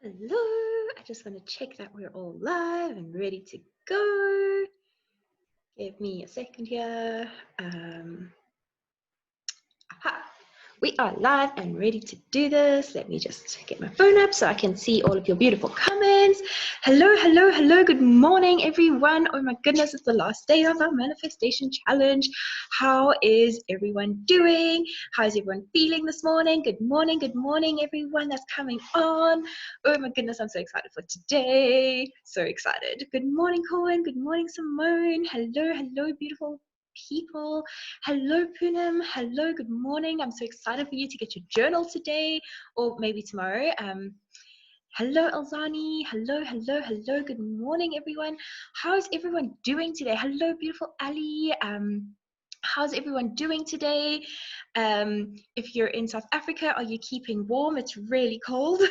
Hello, I just want to check that we're all live and ready to go. Give me a second here. Aha. We are live and ready to do this. Let me just get my phone up so I can see all of your beautiful comments. Hello, hello, hello. Good morning, everyone. Oh my goodness, it's the last day of our manifestation challenge. How is everyone doing? How is everyone feeling this morning? Good morning, everyone that's coming on. Oh my goodness, I'm so excited for today. So excited. Good morning, Cohen. Good morning, Simone. Hello, hello, beautiful people. Hello, Poonam. Hello, good morning. I'm so excited for you to get your journal today or maybe tomorrow. Hello, Elzani. Hello, hello, hello. Good morning, everyone. How's everyone doing today? Hello, beautiful Ali. How's everyone doing today? If you're in South Africa, are you keeping warm? It's really cold.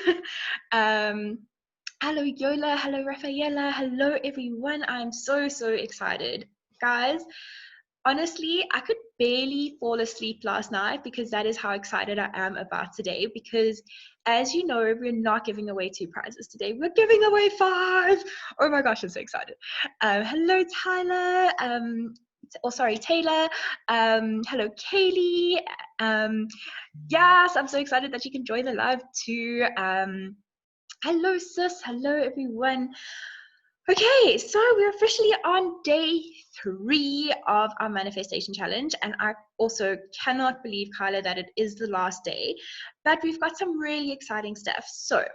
Hello, Yola. Hello, Rafaela. Hello, everyone. I'm so excited. Guys, honestly, I could barely fall asleep last night because that is how excited I am about today. Because as you know, we're not giving away 2 prizes today. We're giving away 5. Oh my gosh, I'm so excited. Hello, Tyler. Sorry, Taylor. Hello, Kaylee. Yes, I'm so excited that you can join the live too. Hello, sis. Hello, everyone. Okay, so we're officially on day 3 of our manifestation challenge, and I also cannot believe, Kyla, that it is the last day, but we've got some really exciting stuff. So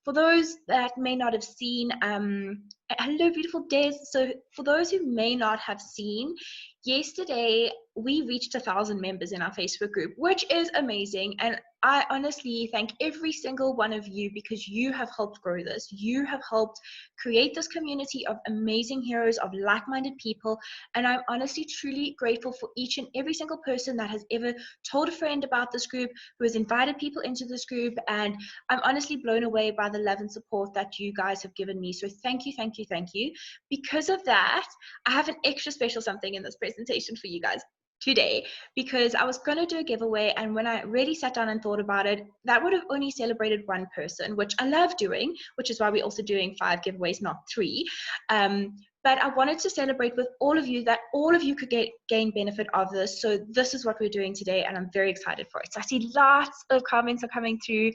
for those that may not have seen, hello, beautiful days. So for those who may not have seen, yesterday we reached 1,000 members in our Facebook group, which is amazing. And I honestly thank every single one of you because you have helped grow this. You have helped create this community of amazing heroes, of like-minded people. And I'm honestly, truly grateful for each and every single person that has ever told a friend about this group, who has invited people into this group. And I'm honestly blown away by the love and support that you guys have given me. So thank you, thank you, thank you. Because of that, I have an extra special something in this presentation for you guys today, because I was going to do a giveaway, and when I really sat down and thought about it, that would have only celebrated one person, which I love doing, which is why we're also doing 5 giveaways, not 3. But I wanted to celebrate with all of you, that all of you could gain benefit of this. So this is what we're doing today, and I'm very excited for it. So I see lots of comments are coming through.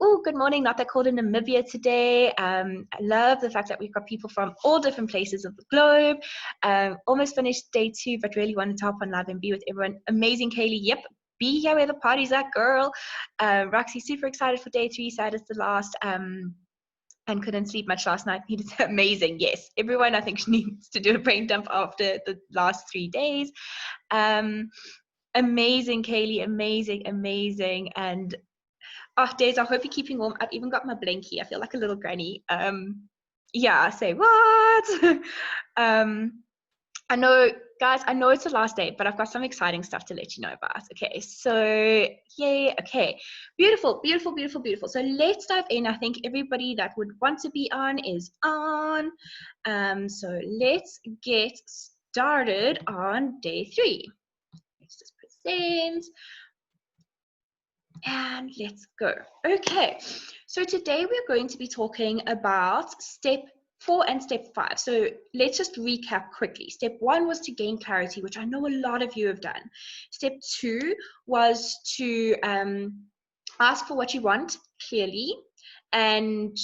Oh, good morning, not that called in Namibia today. I love the fact that we've got people from all different places of the globe. Almost finished day 2, but really wanted to hop on live and be with everyone. Amazing, Kaylee. Yep, be here where the party's at, girl. Roxy, super excited for day 3, sad as the last. And couldn't sleep much last night. It's amazing. Yes, everyone I think needs to do a brain dump after the last 3 days. Amazing, Kaylee. Amazing, amazing. And oh, Days, I hope you're keeping warm. I've even got my blankie. I feel like a little granny. Yeah, say what? I know, guys, I know it's the last day, but I've got some exciting stuff to let you know about. Okay, so yay. Okay, beautiful, beautiful, beautiful, beautiful. So let's dive in. I think everybody that would want to be on is on. So let's get started on day 3. Let's just present. And let's go. Okay, so today we're going to be talking about step 4 and step 5. So let's just recap quickly. Step 1 was to gain clarity, which I know a lot of you have done. Step 2 was to ask for what you want clearly and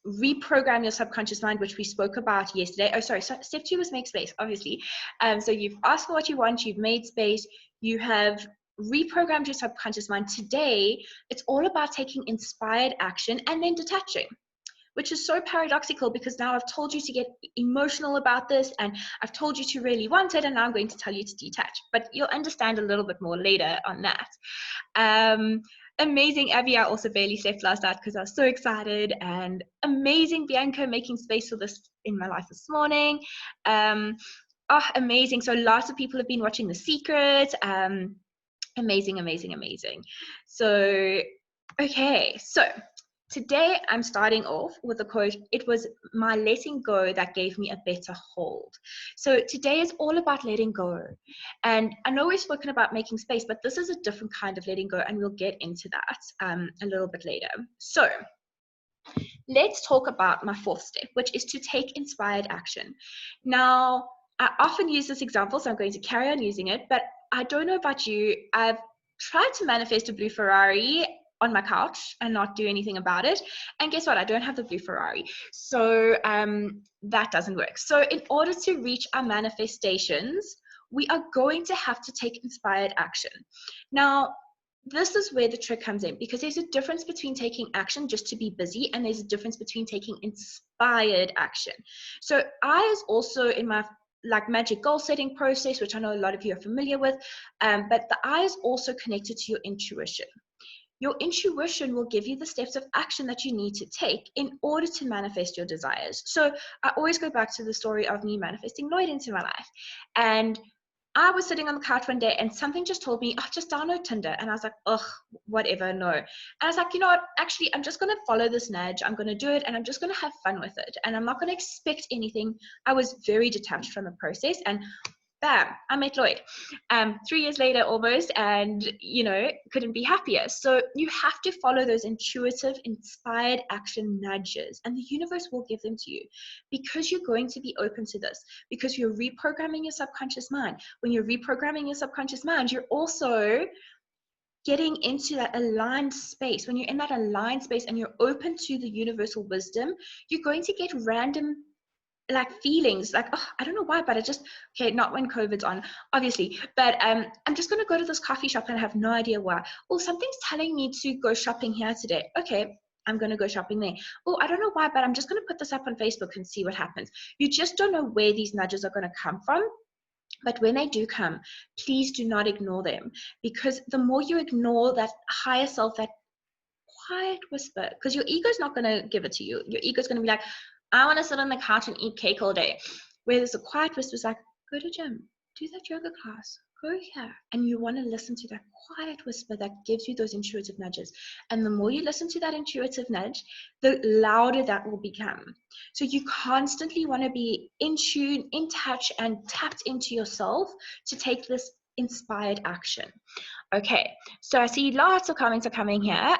reprogram your subconscious mind, which we spoke about yesterday. Oh, sorry. So step 2 was make space, obviously. So you've asked for what you want, you've made space, you have reprogrammed your subconscious mind. Today, it's all about taking inspired action and then detaching, which is so paradoxical because now I've told you to get emotional about this and I've told you to really want it, and now I'm going to tell you to detach. But you'll understand a little bit more later on that. Amazing, Abby. I also barely slept last night because I was so excited. And amazing, Bianca, making space for this in my life this morning. Oh, amazing. So lots of people have been watching The Secret. Amazing, amazing, amazing. So, okay, so today I'm starting off with a quote. It was my letting go that gave me a better hold. So today is all about letting go. And I know we've spoken about making space, but this is a different kind of letting go, and we'll get into that a little bit later. So let's talk about my fourth step, which is to take inspired action. Now, I often use this example, so I'm going to carry on using it, but I don't know about you. I've tried to manifest a blue Ferrari on my couch and not do anything about it. And guess what? I don't have the blue Ferrari. So that doesn't work. So in order to reach our manifestations, we are going to have to take inspired action. Now, this is where the trick comes in, because there's a difference between taking action just to be busy, and there's a difference between taking inspired action. So I is also in my magic goal setting process, which I know a lot of you are familiar with, but the I is also connected to your intuition. Your intuition will give you the steps of action that you need to take in order to manifest your desires. So I always go back to the story of me manifesting Lloyd into my life. And I was sitting on the couch one day and something just told me, oh, just download Tinder. And I was like, ugh, whatever, no. And I was like, you know what, actually, I'm just going to follow this nudge. I'm going to do it and I'm just going to have fun with it. And I'm not going to expect anything. I was very detached from the process, and bam, I met Lloyd 3 years later almost, and couldn't be happier. So you have to follow those intuitive, inspired action nudges, and the universe will give them to you, because you're going to be open to this, because you're reprogramming your subconscious mind. When you're reprogramming your subconscious mind, you're also getting into that aligned space. When you're in that aligned space and you're open to the universal wisdom, you're going to get random feelings oh, I don't know why, but okay, not when COVID's on, obviously, but I'm just going to go to this coffee shop and I have no idea why. Oh, something's telling me to go shopping here today. Okay, I'm going to go shopping there. Oh, I don't know why, but I'm just going to put this up on Facebook and see what happens. You just don't know where these nudges are going to come from. But when they do come, please do not ignore them, because the more you ignore that higher self, that quiet whisper, because your ego's not going to give it to you. Your ego's going to be like, I want to sit on the couch and eat cake all day. Whereas a quiet whisper is like, go to gym, do that yoga class, go here. And you want to listen to that quiet whisper that gives you those intuitive nudges. And the more you listen to that intuitive nudge, the louder that will become. So you constantly want to be in tune, in touch, and tapped into yourself to take this inspired action. Okay, so I see lots of comments are coming here.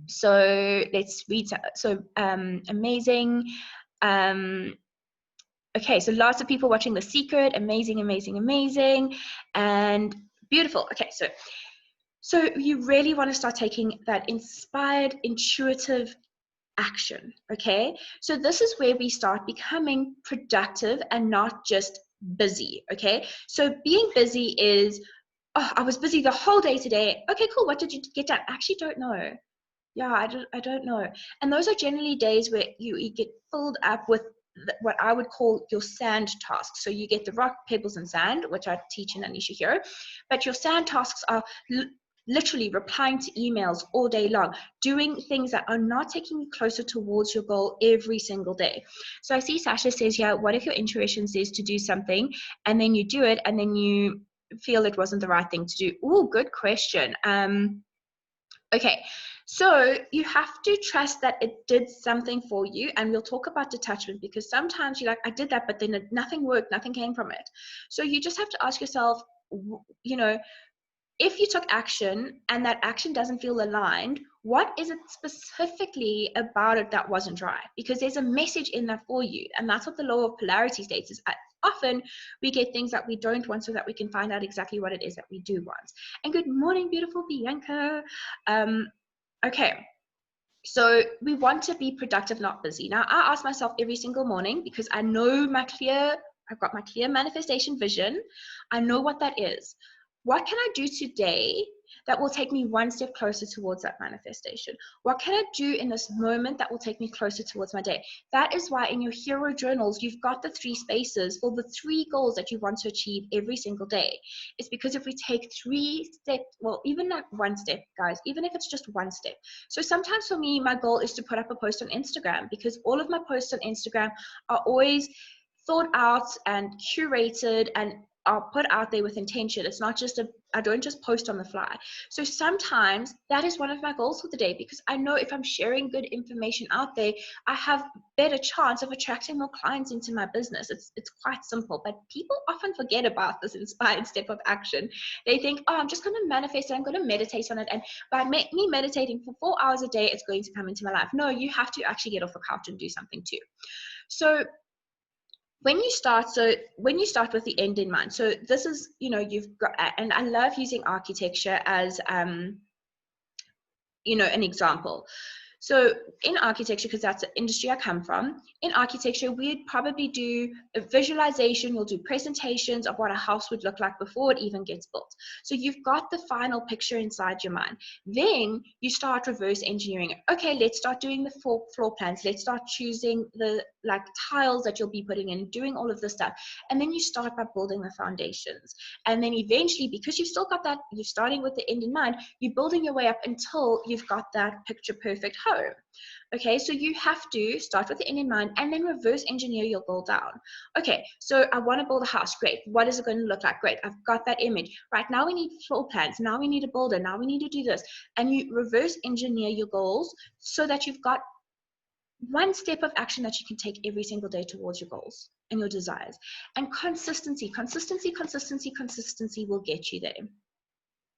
So let's read. So amazing. Okay, so lots of people watching The Secret. Amazing, amazing, amazing, and beautiful. Okay, so you really want to start taking that inspired, intuitive action. Okay, so this is where we start becoming productive and not just busy. Okay, so being busy is, oh, I was busy the whole day today. Okay, cool. What did you get done? I actually don't know. Yeah, I don't know. And those are generally days where you get filled up with what I would call your sand tasks. So you get the rock, pebbles, and sand, which I teach in Anisha Hero. But your sand tasks are literally replying to emails all day long, doing things that are not taking you closer towards your goal every single day. So I see Sasha says, yeah, what if your intuition says to do something and then you do it and then you feel it wasn't the right thing to do? Oh, good question. Okay, so you have to trust that it did something for you, and we'll talk about detachment, because sometimes you're like, I did that, but then nothing worked, nothing came from it. So you just have to ask yourself, if you took action and that action doesn't feel aligned, what is it specifically about it that wasn't right? Because there's a message in that for you, and that's what the law of polarity states is. Often we get things that we don't want so that we can find out exactly what it is that we do want. And good morning, beautiful Bianca. Okay, so we want to be productive, not busy. Now, I ask myself every single morning, because I know I've got my clear manifestation vision. I know what that is. What can I do today that will take me one step closer towards that manifestation? What can I do in this moment that will take me closer towards my day? That is why in your hero journals, you've got the 3 spaces or the 3 goals that you want to achieve every single day. It's because if we take 3 steps, well, even like 1 step, guys, even if it's just 1 step. So sometimes for me, my goal is to put up a post on Instagram, because all of my posts on Instagram are always thought out and curated, and are put out there with intention. It's not just I don't just post on the fly. So sometimes that is one of my goals for the day, because I know if I'm sharing good information out there, I have better chance of attracting more clients into my business. It's quite simple, but people often forget about this inspired step of action. They think, oh, I'm just going to manifest it, I'm going to meditate on it, and by me meditating for 4 hours a day, it's going to come into my life. No, you have to actually get off the couch and do something too. So when you start with the end in mind, so this is, you've got, and I love using architecture as an example. So in architecture, because that's the industry I come from, in architecture, we'd probably do a visualization, we'll do presentations of what a house would look like before it even gets built. So you've got the final picture inside your mind. Then you start reverse engineering it. Okay, let's start doing the floor plans. Let's start choosing the tiles that you'll be putting in, doing all of this stuff. And then you start by building the foundations. And then eventually, because you've still got that, you're starting with the end in mind, you're building your way up until you've got that picture perfect home. Okay, so you have to start with the end in mind and then reverse engineer your goal down. Okay, so I want to build a house. Great. What is it going to look like? Great. I've got that image. Right, now we need floor plans. Now we need a builder. Now we need to do this. And you reverse engineer your goals so that you've got one step of action that you can take every single day towards your goals and your desires. And consistency will get you there.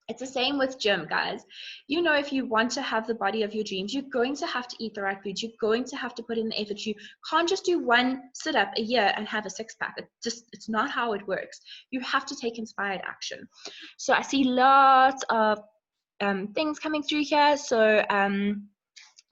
It's the same with gym, guys. If you want to have the body of your dreams, you're going to have to eat the right foods. You're going to have to put in the effort. You can't just do one sit-up a year and have a six-pack. It's not how it works. You have to take inspired action. So I see lots of things coming through here. So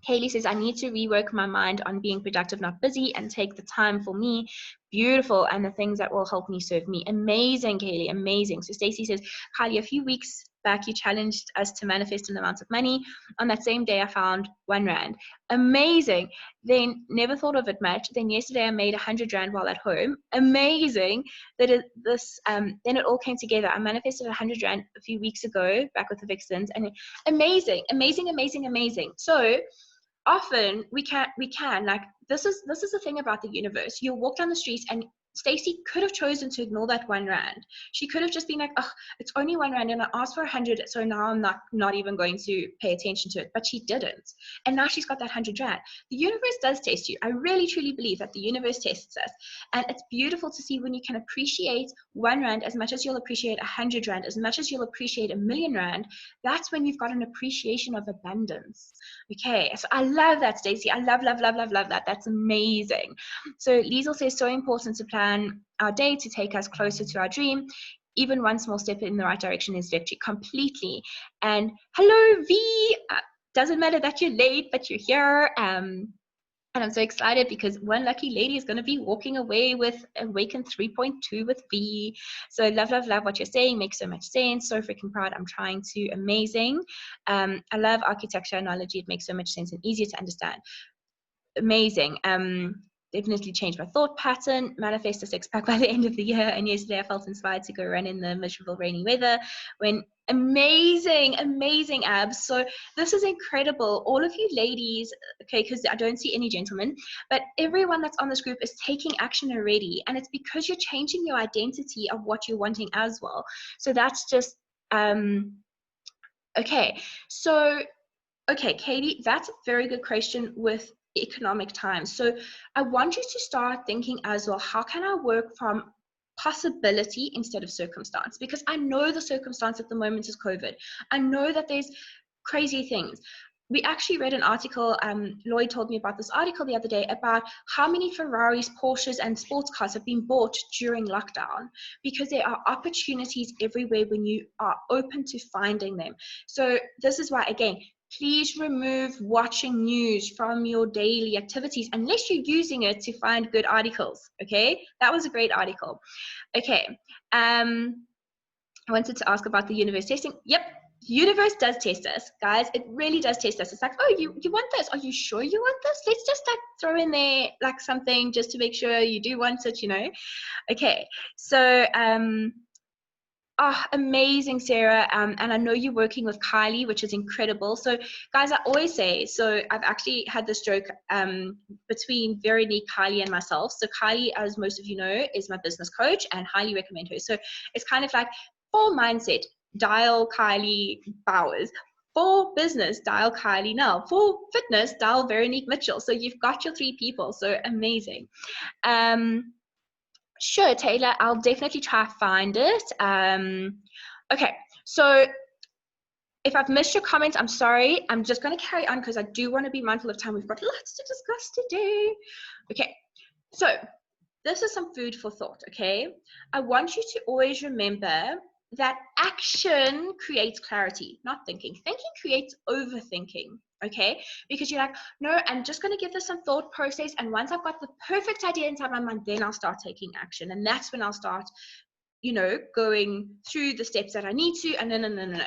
Kaylee says, I need to rework my mind on being productive, not busy, and take the time for me. Beautiful. And the things that will help me serve me. Amazing, Kaylee. Amazing. So Stacey says, Kylie, a few weeks back, you challenged us to manifest an amount of money. On that same day, I found R1. Amazing. Then never thought of it much. Then yesterday, I made 100 Rand while at home. Amazing. Then it all came together. I manifested 100 Rand a few weeks ago back with the Vixens. And amazing. So often we can this is the thing about the universe. You'll walk down the streets and Stacey could have chosen to ignore that R1. She could have just been like, oh, it's only R1 and I asked for 100, so now I'm not even going to pay attention to it. But she didn't. And now she's got that 100 Rand. The universe does test you. I really, truly believe that the universe tests us. And it's beautiful to see when you can appreciate R1 as much as you'll appreciate 100 Rand, as much as you'll appreciate 1,000,000 Rand. That's when you've got an appreciation of abundance. Okay, so I love that, Stacey. I love that. That's amazing. So Liesel says, so important to plan our day to take us closer to our dream. Even one small step in the right direction is victory. Completely. And hello, V. Doesn't matter that you're late, but you're here. And I'm so excited because one lucky lady is going to be walking away with Awaken 3.2 with V. So love what you're saying. Makes so much sense. So freaking proud. I'm trying to. Amazing. I love architecture analogy. It makes so much sense and easier to understand. Amazing. Definitely changed my thought pattern, manifest a six-pack by the end of the year. And yesterday I felt inspired to go run in the miserable rainy weather when amazing abs. So this is incredible. All of you ladies, okay, because I don't see any gentlemen, but everyone that's on this group is taking action already. And it's because you're changing your identity of what you're wanting as well. So that's just, okay. So, okay, Katie, that's a very good question with economic times. So I want you to start thinking as well, how can I work from possibility instead of circumstance? Because I know the circumstance at the moment is COVID. I know that there's crazy things. We actually read an article, Lloyd told me about this article the other day about how many Ferraris, Porsches, and sports cars have been bought during lockdown, because there are opportunities everywhere when you are open to finding them. So this is why, again, please remove watching news from your daily activities unless you're using it to find good articles, okay? That was a great article. Okay, I wanted to ask about the universe testing. Yep, the universe does test us, guys. It really does test us. It's like, oh, you want this? Are you sure you want this? Let's just throw in there something just to make sure you do want it, Okay, so Amazing, Sarah. And I know you're working with Kylie, which is incredible. So, guys, I always say, so I've actually had this joke between Veronique, Kylie, and myself. So, Kylie, as most of you know, is my business coach and highly recommend her. So, it's kind of like for mindset, dial Kylie Bowers. For business, dial Kylie Nell. For fitness, dial Veronique Mitchell. So, you've got your 3 people. So, amazing. Sure, Taylor, I'll definitely try to find it. Okay, so if I've missed your comments, I'm sorry. I'm just going to carry on because I do want to be mindful of time. We've got lots to discuss today. Okay, so this is some food for thought, okay? I want you to always remember that action creates clarity, not thinking. Thinking creates overthinking, okay? Because you're like, no, I'm just going to give this some thought process. And once I've got the perfect idea inside my mind, then I'll start taking action. And that's when I'll start, going through the steps that I need to. And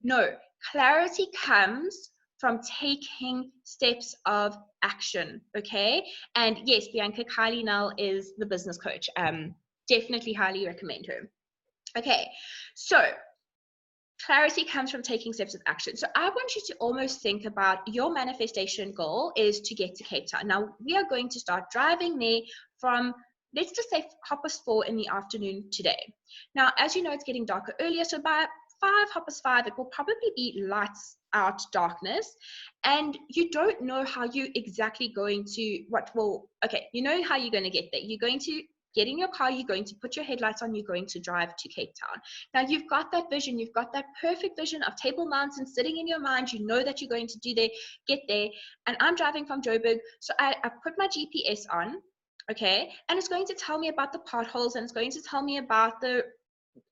no. Clarity comes from taking steps of action, okay? And yes, Bianca Kylie Null is the business coach. Definitely highly recommend her. Okay, so clarity comes from taking steps of action. So I want you to almost think about your manifestation goal is to get to Cape Town. Now, we are going to start driving there from, let's just say, 4:30 in the afternoon today. Now, as you know, it's getting darker earlier, so by 5:30, it will probably be lights out darkness, and you don't know how you exactly going to, you know how you're going to get there. You're going to get in your car, you're going to put your headlights on, you're going to drive to Cape Town. Now, you've got that vision, you've got that perfect vision of Table Mountain sitting in your mind, you know that you're going to get there, and I'm driving from Joburg, so I put my GPS on, okay, and it's going to tell me about the potholes, and it's going to tell me about the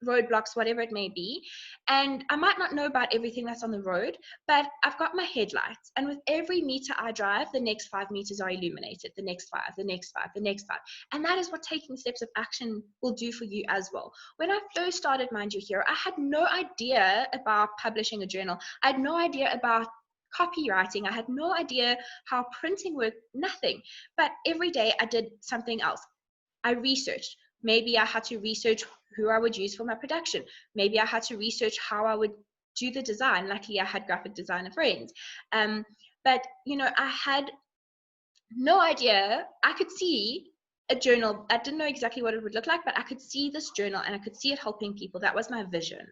roadblocks, whatever it may be. And I might not know about everything that's on the road, but I've got my headlights. And with every meter I drive, the next 5 meters are illuminated, the next 5, the next 5, the next 5. And that is what taking steps of action will do for you as well. When I first started Mind Your Hero, I had no idea about publishing a journal. I had no idea about copywriting. I had no idea how printing worked, nothing. But every day I did something else. I researched. Maybe I had to research who I would use for my production. Maybe I had to research how I would do the design. Luckily, I had graphic designer friends. But, I had no idea. I could see a journal. I didn't know exactly what it would look like, but I could see this journal and I could see it helping people. That was my vision.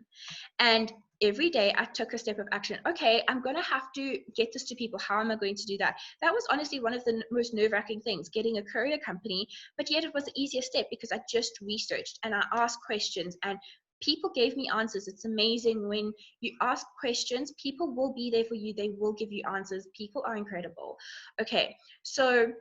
And every day I took a step of action. Okay, I'm going to have to get this to people. How am I going to do that? That was honestly one of the most nerve-wracking things, getting a courier company, but yet it was the easiest step because I just researched and I asked questions and people gave me answers. It's amazing when you ask questions, people will be there for you. They will give you answers. People are incredible. Okay, so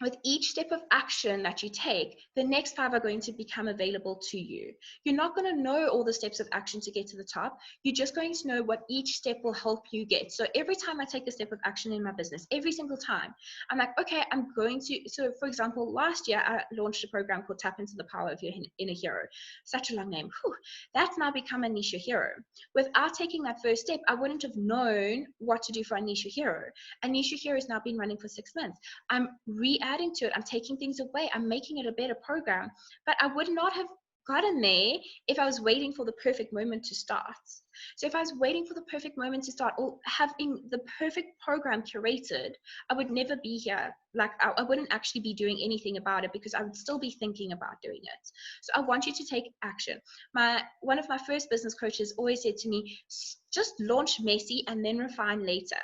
with each step of action that you take, the next 5 are going to become available to you. You're not going to know all the steps of action to get to the top. You're just going to know what each step will help you get. So every time I take a step of action in my business, every single time, I'm like, okay, I'm going to, so for example, last year I launched a program called Tap Into the Power of Your Inner Hero. Such a long name. Whew. That's now become Unleash Your Hero. Without taking that first step, I wouldn't have known what to do for Unleash Your Hero. Unleash Your Hero has now been running for 6 months. I'm adding to it. I'm taking things away. I'm making it a better program. But I would not have gotten there if I was waiting for the perfect moment to start. So if I was waiting for the perfect moment to start or having the perfect program curated, I would never be here. Like I wouldn't actually be doing anything about it because I would still be thinking about doing it. So I want you to take action. One of my first business coaches always said to me, just launch messy and then refine later.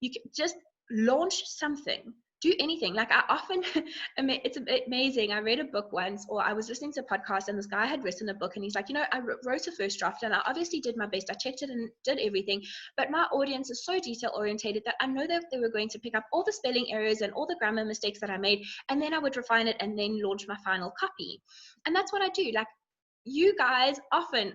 You can just launch something. Do anything. Like I often, it's amazing. I read a book once, or I was listening to a podcast, and this guy had written a book, and he's like, I wrote a first draft, and I obviously did my best. I checked it and did everything, but my audience is so detail orientated that I know that they were going to pick up all the spelling errors and all the grammar mistakes that I made, and then I would refine it and then launch my final copy. And that's what I do. Like, you guys often,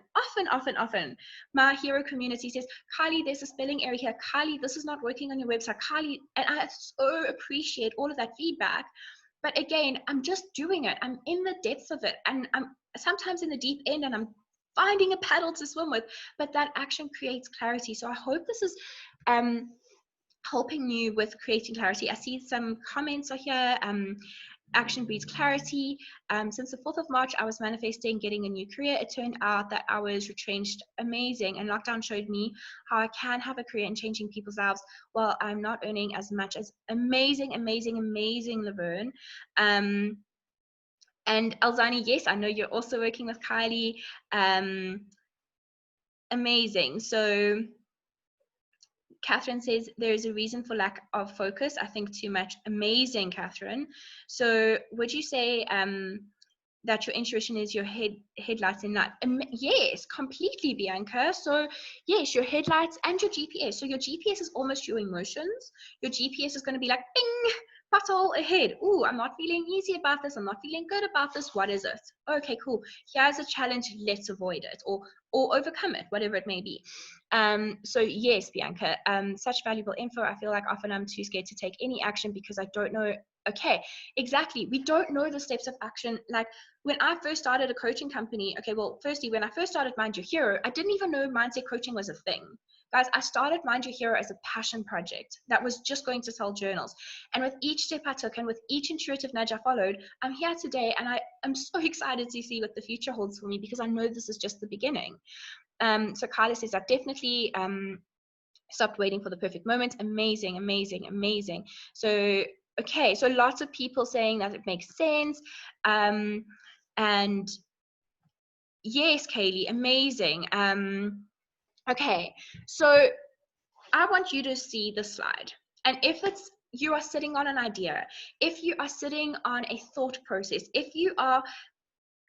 my hero community says, Kylie, there's a spelling error here. Kylie, this is not working on your website. Kylie, and I so appreciate all of that feedback. But again, I'm just doing it. I'm in the depths of it. And I'm sometimes in the deep end and I'm finding a paddle to swim with. But that action creates clarity. So I hope this is helping you with creating clarity. I see some comments are here. action breeds clarity. Since the 4th of March, I was manifesting getting a new career. It turned out that I was retrenched. Amazing. And lockdown showed me how I can have a career in changing people's lives while I'm not earning as much as amazing, amazing, amazing Laverne. And Elzani, yes, I know you're also working with Kylie. Amazing. So Catherine says there is a reason for lack of focus. I think too much. Amazing, Catherine. So would you say that your intuition is your headlights in life? Yes, completely, Bianca. So yes, your headlights and your GPS. So your GPS is almost your emotions. Your GPS is going to be like, bing, pothole ahead. Ooh, I'm not feeling easy about this. I'm not feeling good about this. What is it? Okay, cool. Here's a challenge. Let's avoid it or overcome it, whatever it may be. So yes, Bianca, such valuable info. I feel like often I'm too scared to take any action because I don't know. Okay, exactly. We don't know the steps of action. Like when I first started a coaching company, okay, well, firstly, when I first started Mind Your Hero, I didn't even know mindset coaching was a thing. Guys, I started Mind Your Hero as a passion project that was just going to sell journals. And with each step I took and with each intuitive nudge I followed, I'm here today and I am so excited to see what the future holds for me because I know this is just the beginning. So Kyla says, I've definitely stopped waiting for the perfect moment. Amazing, amazing, amazing. So, okay, so lots of people saying that it makes sense. And yes, Kaylee, amazing. Okay, so I want you to see the slide. And if it's you are sitting on an idea, if you are sitting on a thought process, if you are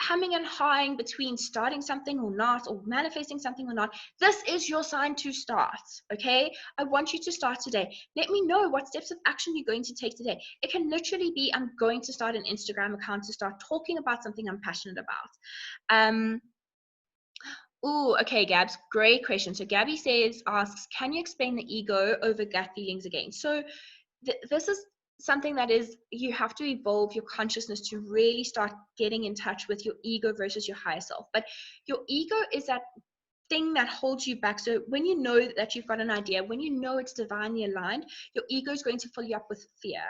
humming and hawing between starting something or not, or manifesting something or not, this is your sign to start. Okay, I want you to start today. Let me know what steps of action you're going to take today. It can literally be, I'm going to start an Instagram account to start talking about something I'm passionate about. Oh, okay, Gabs, great question. So Gabby asks, can you explain the ego over gut feelings again? So this is something that is, you have to evolve your consciousness to really start getting in touch with your ego versus your higher self. But your ego is that thing that holds you back. So when you know that you've got an idea, when you know it's divinely aligned, your ego is going to fill you up with fear.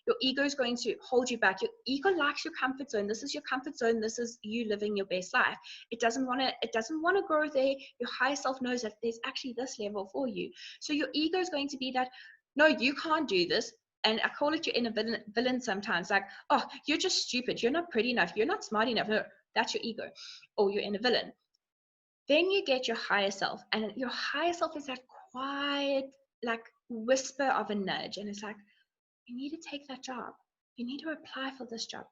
Your ego is going to hold you back. Your ego likes your comfort zone. This is your comfort zone. This is you living your best life. It doesn't want to grow there. Your higher self knows that there's actually this level for you. So your ego is going to be that, no, you can't do this. And I call it your inner villain sometimes, like, oh, you're just stupid. You're not pretty enough. You're not smart enough. No, that's your ego or your inner villain. Then you get your higher self, and your higher self is that quiet, like whisper of a nudge, and it's like, you need to take that job, you need to apply for this job,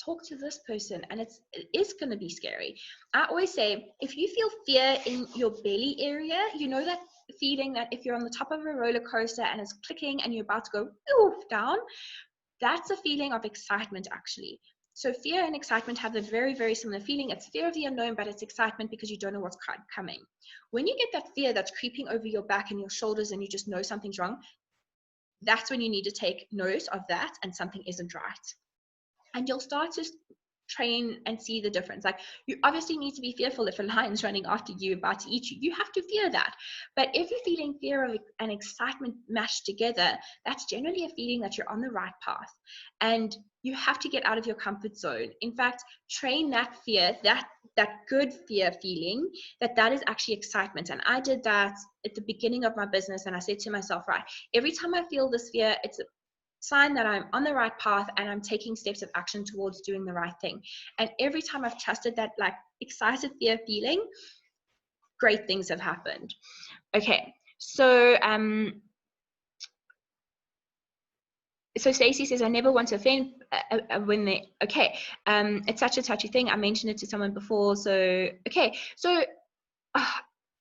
talk to this person, and it is going to be scary. I always say, if you feel fear in your belly area, you know that feeling that if you're on the top of a roller coaster and it's clicking and you're about to go down, that's a feeling of excitement actually. So fear and excitement have a very, very similar feeling. It's fear of the unknown, but it's excitement because you don't know what's coming. When you get that fear that's creeping over your back and your shoulders and you just know something's wrong, that's when you need to take note of that and something isn't right. And you'll start to train and see the difference. Like, you obviously need to be fearful if a lion's running after you, about to eat you. You have to fear that. But if you're feeling fear of and excitement mashed together, that's generally a feeling that you're on the right path. And you have to get out of your comfort zone. In fact, train that fear, that good fear feeling, that is actually excitement. And I did that at the beginning of my business, and I said to myself, right, every time I feel this fear, it's a sign that I'm on the right path and I'm taking steps of action towards doing the right thing. And every time I've trusted that, like, excited fear feeling, great things have happened. Okay, so so Stacey says, I never want to offend when they, okay, it's such a touchy thing. I mentioned it to someone before. So, okay, so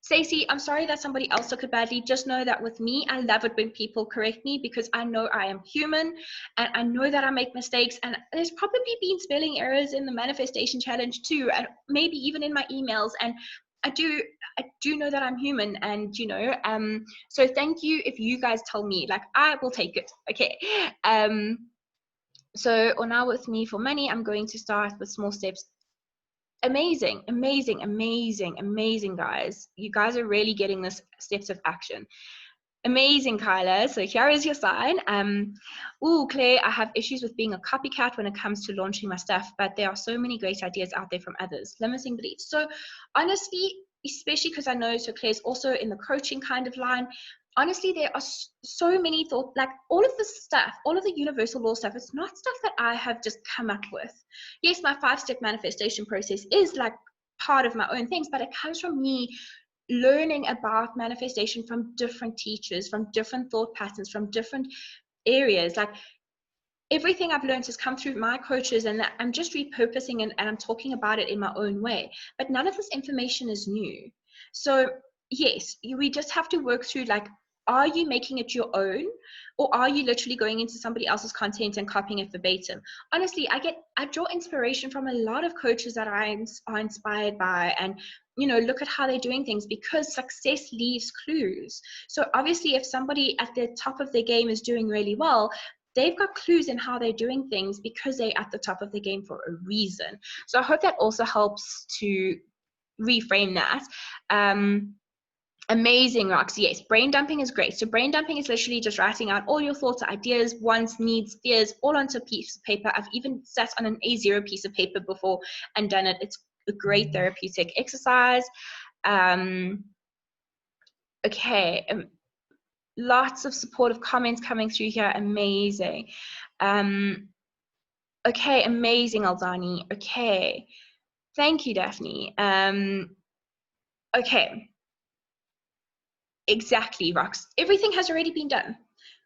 Stacey, I'm sorry that somebody else took it badly. Just know that with me, I love it when people correct me because I know I am human and I know that I make mistakes. And there's probably been spelling errors in the manifestation challenge too, and maybe even in my emails. And I do know that I'm human, and so thank you if you guys tell me, like, I will take it. Okay. So, or now with me for money, I'm going to start with small steps. Amazing, amazing, amazing, amazing, guys. You guys are really getting this steps of action. Amazing, Kyla. So here is your sign. Oh, Claire, I have issues with being a copycat when it comes to launching my stuff, but there are so many great ideas out there from others. Limiting beliefs. So honestly, especially because I know, so Claire's also in the coaching kind of line. Honestly, there are so many thoughts, like all of this stuff, all of the universal law stuff, it's not stuff that I have just come up with. Yes, my 5-step manifestation process is like part of my own things, but it comes from me learning about manifestation from different teachers, from different thought patterns, from different areas. Like everything I've learned has come through my coaches, and I'm just repurposing and I'm talking about it in my own way. But none of this information is new. So yes, we just have to work through, like, are you making it your own, or are you literally going into somebody else's content and copying it verbatim? Honestly, I draw inspiration from a lot of coaches that I are inspired by, and look at how they're doing things, because success leaves clues. So obviously, if somebody at the top of their game is doing really well, they've got clues in how they're doing things because they're at the top of the game for a reason. So I hope that also helps to reframe that. Amazing, Roxy. Yes, brain dumping is great. So brain dumping is literally just writing out all your thoughts, ideas, wants, needs, fears, all onto a piece of paper. I've even sat on an A0 piece of paper before and done it. It's a great therapeutic exercise. Okay. Lots of supportive comments coming through here. Amazing. Okay, amazing, Aldani. Okay. Thank you, Daphne. Okay. Exactly, Rox. Everything has already been done,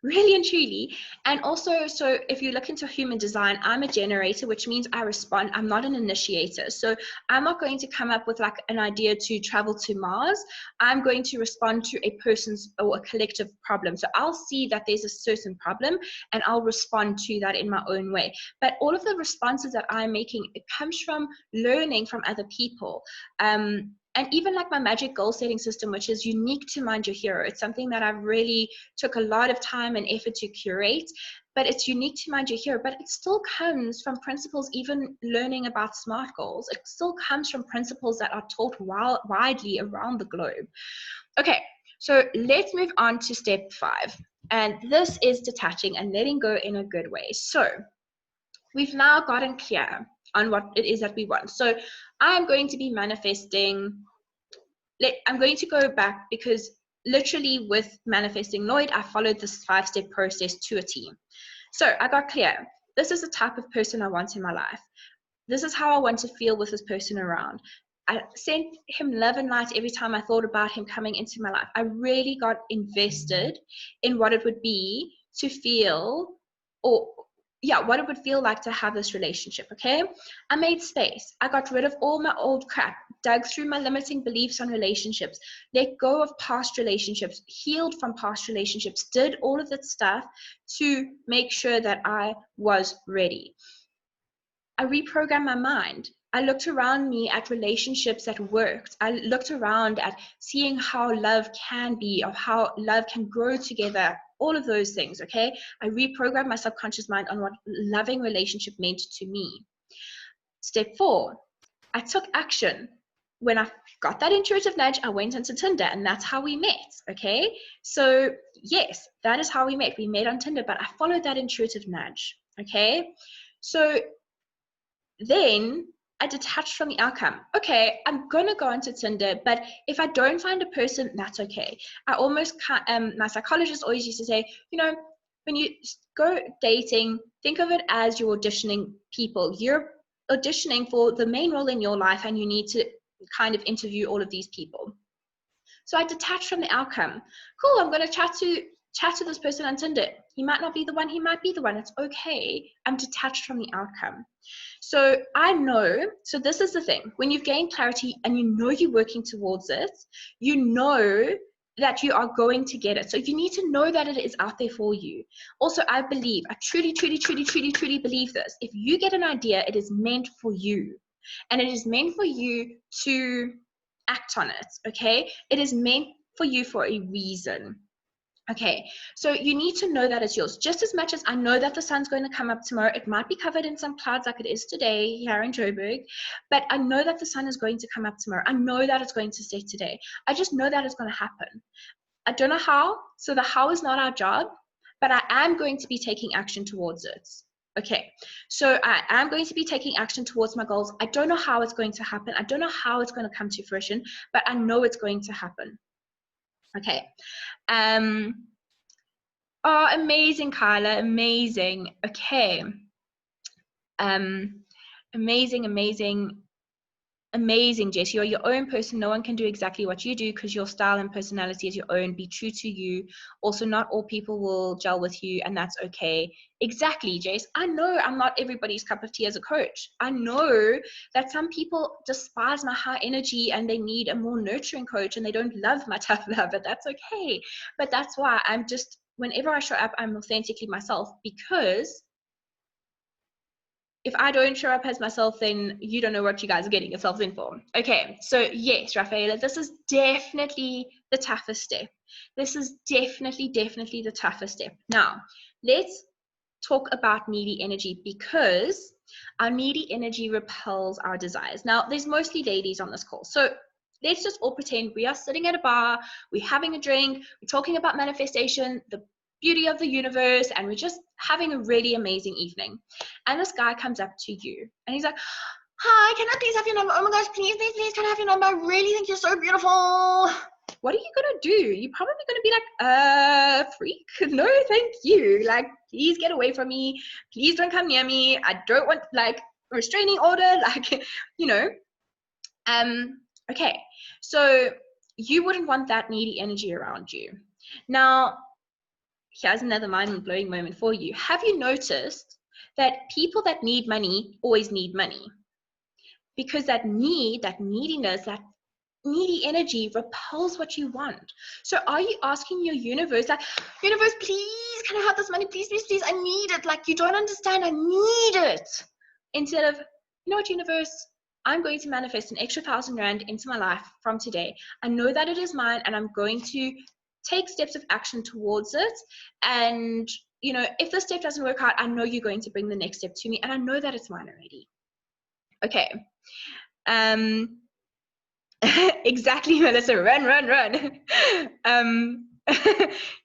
really and truly. And also, so if you look into human design, I'm a generator, which means I respond. I'm not an initiator. So I'm not going to come up with like an idea to travel to Mars. I'm going to respond to a person's or a collective problem. So I'll see that there's a certain problem and I'll respond to that in my own way. But all of the responses that I'm making, it comes from learning from other people. And even like my magic goal setting system, which is unique to Mind Your Hero. It's something that I've really took a lot of time and effort to curate, but it's unique to Mind Your Hero. But it still comes from principles, even learning about SMART goals. It still comes from principles that are taught widely around the globe. Okay, so let's move on to step 5. And this is detaching and letting go in a good way. So we've now gotten clear on what it is that we want. So I'm going to be manifesting. I'm going to go back because literally with manifesting Lloyd, I followed this 5-step process to a T. So I got clear. This is the type of person I want in my life. This is how I want to feel with this person around. I sent him love and light every time I thought about him coming into my life. I really got invested in what it would be to feel, or what it would feel like to have this relationship, okay? I made space. I got rid of all my old crap, dug through my limiting beliefs on relationships, let go of past relationships, healed from past relationships, did all of that stuff to make sure that I was ready. I reprogrammed my mind. I looked around me at relationships that worked. I looked around at seeing how love can be, of how love can grow together, all of those things, okay? I reprogrammed my subconscious mind on what loving relationship meant to me. Step 4, I took action. When I got that intuitive nudge, I went into Tinder, and that's how we met, okay? So yes, that is how we met. We met on Tinder, but I followed that intuitive nudge, okay? So then I detached from the outcome. Okay, I'm gonna go onto Tinder, but if I don't find a person, that's okay. I almost can't, my psychologist always used to say, when you go dating, think of it as you're auditioning people. You're auditioning for the main role in your life, and you need to kind of interview all of these people. So I detached from the outcome. Cool, I'm gonna chat to this person on Tinder. He might not be the one, he might be the one. It's okay. I'm detached from the outcome. So I know, so this is the thing, when you've gained clarity and you know you're working towards it, you know that you are going to get it. So you need to know that it is out there for you. Also, I truly believe this. If you get an idea, it is meant for you. And it is meant for you to act on it, okay? It is meant for you for a reason. Okay, so you need to know that it's yours. Just as much as I know that the sun's going to come up tomorrow, it might be covered in some clouds like it is today here in Joburg, but I know that the sun is going to come up tomorrow. I know that it's going to set today. I just know that it's going to happen. I don't know how. So the how is not our job, but I am going to be taking action towards it. Okay, so I am going to be taking action towards my goals. I don't know how it's going to happen. I don't know how it's going to come to fruition, but I know it's going to happen. Okay. Oh, amazing, Kyla. Amazing. Okay. Amazing, amazing. Amazing, Jess. You're your own person. No one can do exactly what you do because your style and personality is your own. Be true to you. Also, not all people will gel with you, and that's okay. Exactly, Jess. I know I'm not everybody's cup of tea as a coach. I know that some people despise my high energy and they need a more nurturing coach and they don't love my tough love, but that's okay. But that's why I'm just, whenever I show up, I'm authentically myself, because if I don't show up as myself, then you don't know what you guys are getting yourselves in for. Okay, so yes, Rafaela, this is definitely the toughest step. This is definitely the toughest step. Now, let's talk about needy energy, because our needy energy repels our desires. Now, there's mostly ladies on this call. So let's just all pretend we are sitting at a bar, we're having a drink, we're talking about manifestation, the beauty of the universe, and we're just having a really amazing evening. And this guy comes up to you and he's like, hi, can I please have your number? Oh my gosh, please, can I have your number? I really think you're so beautiful. What are you gonna do? You're probably gonna be like, freak, no thank you. Like, please get away from me. Please don't come near me. I don't want, like, a restraining order, like, you know. Okay, so you wouldn't want that needy energy around you. Now, here's another mind-blowing moment for you. Have you noticed that people that need money always need money? Because that need, that neediness, that needy energy repels what you want. So are you asking your universe, like, universe, please, can I have this money? Please, please, please, I need it. Like, you don't understand, I need it. Instead of, you know what, universe, I'm going to manifest an extra 1,000 Rand into my life from today. I know that it is mine, and I'm going to take steps of action towards it. And, you know, if this step doesn't work out, I know you're going to bring the next step to me, and I know that it's mine already. Okay. Exactly, Melissa. Run.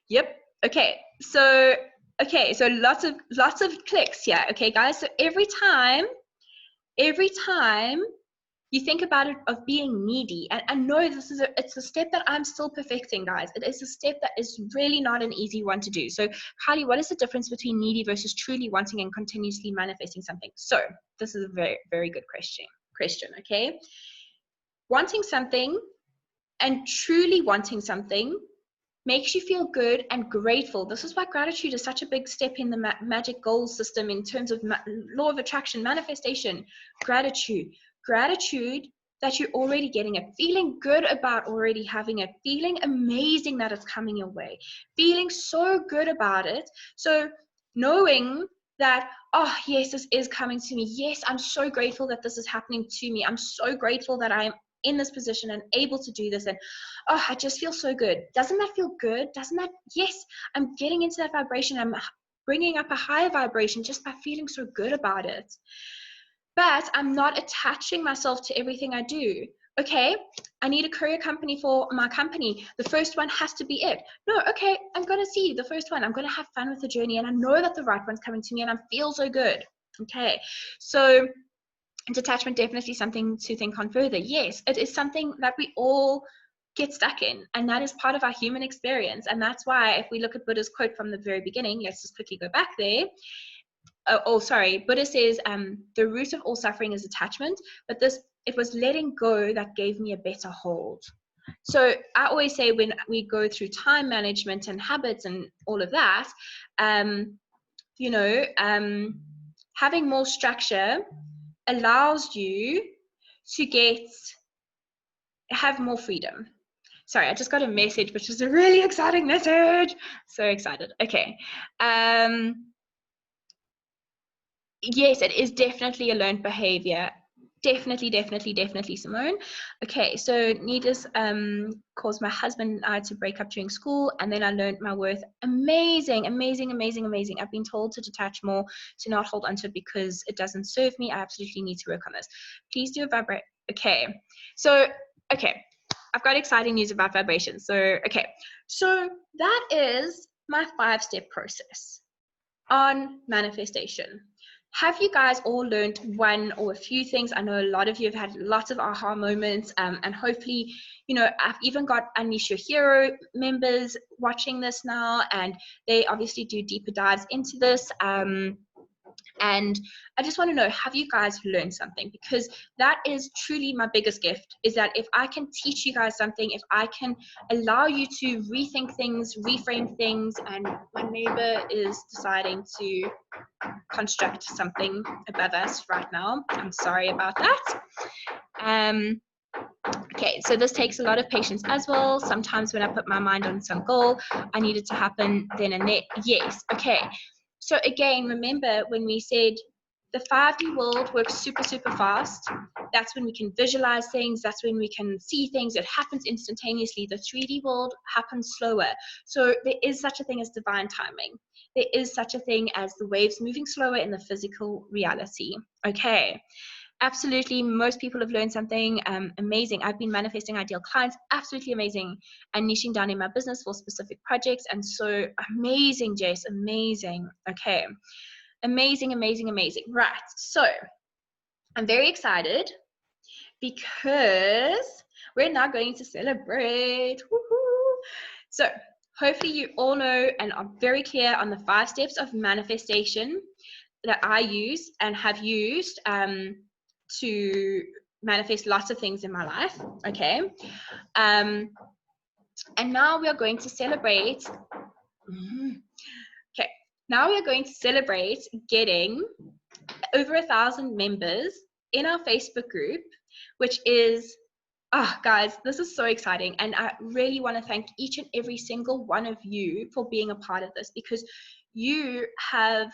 Yep. Okay. So lots of clicks here. Okay, guys. So every time you think about it of being needy, and I know it's a step that I'm still perfecting, guys. It is a step that is really not an easy one to do. So, Kylie, what is the difference between needy versus truly wanting and continuously manifesting something? So this is a very, very good question. Okay. Wanting something and truly wanting something makes you feel good and grateful. This is why gratitude is such a big step in the magic goals system in terms of law of attraction, manifestation. Gratitude that you're already getting it, feeling good about already having it, feeling amazing that it's coming your way, feeling so good about it. So knowing that, oh yes, this is coming to me. Yes, I'm so grateful that this is happening to me. I'm so grateful that I'm in this position and able to do this, and oh, I just feel so good. Doesn't that feel good? Doesn't that, yes, I'm getting into that vibration. I'm bringing up a higher vibration just by feeling so good about it. But I'm not attaching myself to everything I do. Okay, I need a courier company for my company. The first one has to be it. No, okay, I'm going to see the first one. I'm going to have fun with the journey, and I know that the right one's coming to me, and I feel so good. Okay, so detachment, definitely something to think on further. Yes, it is something that we all get stuck in, and that is part of our human experience. And that's why, if we look at Buddha's quote from the very beginning, let's just quickly go back there. Buddha says, the root of all suffering is attachment, but it was letting go that gave me a better hold. So I always say, when we go through time management and habits and all of that, having more structure allows you to have more freedom. Sorry, I just got a message, which is a really exciting message. So excited. Okay. Yes, it is definitely a learned behavior. Definitely, Simone. Okay, so needless caused my husband and I to break up during school, and then I learned my worth. Amazing. I've been told to detach more, to not hold onto it because it doesn't serve me. I absolutely need to work on this. Please do vibrate. Okay, so I've got exciting news about vibrations. So, okay. So that is my 5-step process on manifestation. Have you guys all learned one or a few things? I know a lot of you have had lots of aha moments, and hopefully, you know, I've even got Unleash Your Hero members watching this now, and they obviously do deeper dives into this. And I just want to know, have you guys learned something? Because that is truly my biggest gift, is that if I can teach you guys something, if I can allow you to rethink things, reframe things, and my neighbor is deciding to construct something above us right now. I'm sorry about that. Okay, so this takes a lot of patience as well. Sometimes when I put my mind on some goal, I need it to happen then and there. Yes, okay. So again, remember when we said the 5D world works super, super fast. That's when we can visualize things. That's when we can see things. It happens instantaneously. The 3D world happens slower. So there is such a thing as divine timing. There is such a thing as the waves moving slower in the physical reality. Okay. Absolutely, most people have learned something amazing. I've been manifesting ideal clients, absolutely amazing, and niching down in my business for specific projects. And so amazing, Jess, amazing. Okay, amazing, amazing, amazing. Right, so I'm very excited because we're now going to celebrate. Woohoo! So hopefully you all know and are very clear on the 5 steps of manifestation that I use and have used to manifest lots of things in my life. Okay. And now we are going to celebrate. Okay. Now we are going to celebrate getting over 1,000 members in our Facebook group, which is, guys, this is so exciting. And I really want to thank each and every single one of you for being a part of this, because you have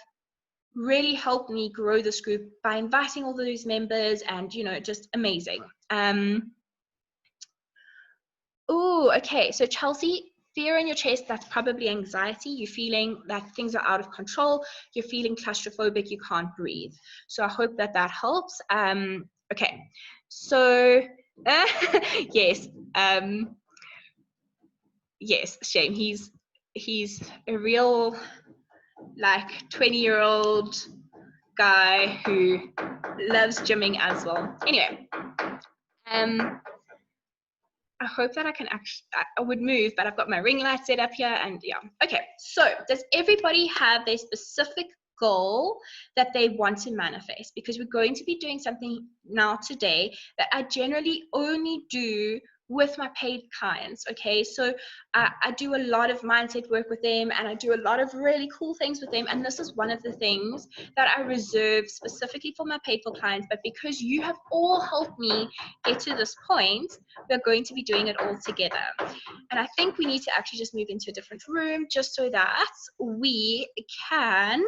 really helped me grow this group by inviting all those members, and you know, just amazing. Oh, okay. So Chelsea, fear in your chest, that's probably anxiety. You're feeling that things are out of control. You're feeling claustrophobic. You can't breathe. So I hope that that helps. Okay. So yes, yes, Shane. He's a real, like, 20-year-old guy who loves gymming as well. Anyway, I hope that I can actually, I would move, but I've got my ring light set up here, and yeah. Okay, so does everybody have their specific goal that they want to manifest? Because we're going to be doing something now today that I generally only do with my paid clients. Okay, so I do a lot of mindset work with them, and I do a lot of really cool things with them, and this is one of the things that I reserve specifically for my paid for clients. But because you have all helped me get to this point, we're going to be doing it all together. And I think we need to actually just move into a different room just so that we can.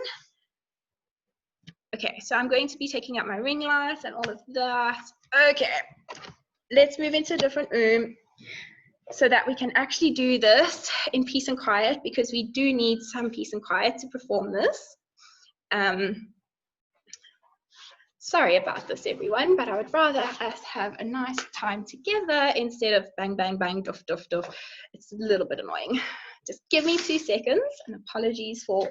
Okay, so I'm going to be taking out my ring light and all of that. Okay, let's move into a different room so that we can actually do this in peace and quiet, because we do need some peace and quiet to perform this. Sorry about this, everyone, but I would rather us have a nice time together instead of bang, bang, bang, doof, doof, doof. It's a little bit annoying. Just give me 2 seconds, and apologies for.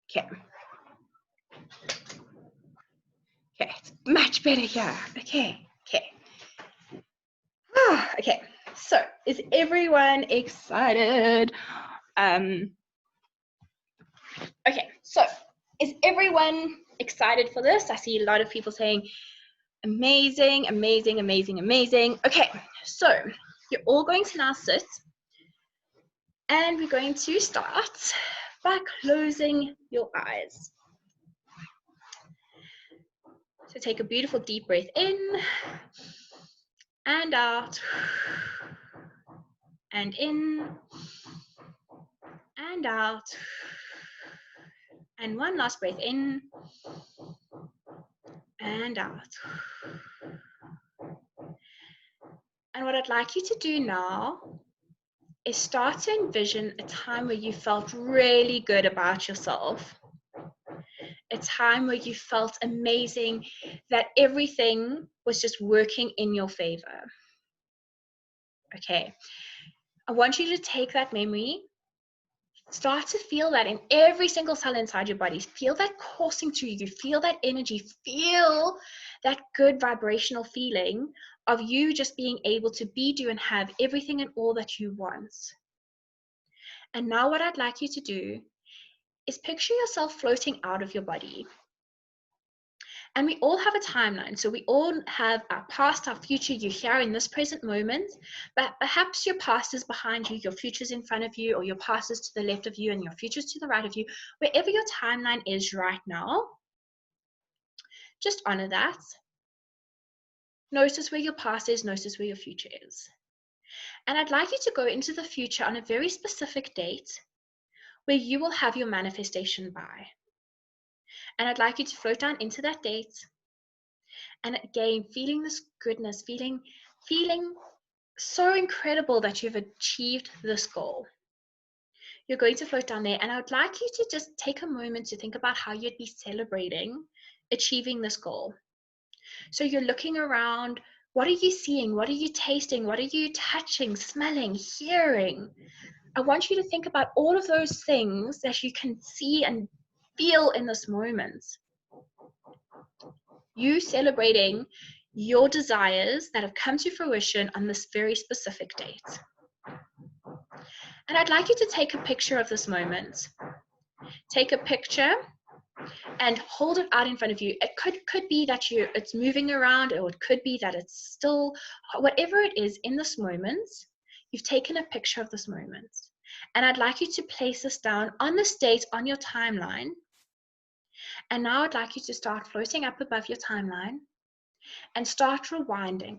Okay. Okay, it's much better here. Okay, okay. Okay, so is everyone excited? Okay, so is everyone excited for this? I see a lot of people saying amazing, amazing, amazing, amazing. Okay, so you're all going to now sit, and we're going to start by closing your eyes. So take a beautiful deep breath in and out, and in and out, and one last breath in and out. And what I'd like you to do now is start to envision a time where you felt really good about yourself, a time where you felt amazing, that everything was just working in your favor. Okay. I want you to take that memory, start to feel that in every single cell inside your body. Feel that coursing through you. Feel that energy. Feel that good vibrational feeling of you just being able to be, do, and have everything and all that you want. And now what I'd like you to do is picture yourself floating out of your body. And we all have a timeline. So we all have our past, our future. You're here in this present moment, but perhaps your past is behind you, your future's in front of you, or your past is to the left of you and your future's to the right of you. Wherever your timeline is right now, just honor that. Notice where your past is, notice where your future is. And I'd like you to go into the future on a very specific date where you will have your manifestation by. And I'd like you to float down into that date. And again, feeling this goodness, feeling so incredible that you've achieved this goal. You're going to float down there, and I would like you to just take a moment to think about how you'd be celebrating achieving this goal. So you're looking around. What are you seeing? What are you tasting? What are you touching, smelling, hearing? I want you to think about all of those things that you can see and feel in this moment. You celebrating your desires that have come to fruition on this very specific date. And I'd like you to take a picture of this moment. Take a picture and hold it out in front of you. It could be that it's moving around, or it could be that it's still, whatever it is in this moment, you've taken a picture of this moment. And I'd like you to place this down on this date on your timeline. And now I'd like you to start floating up above your timeline and start rewinding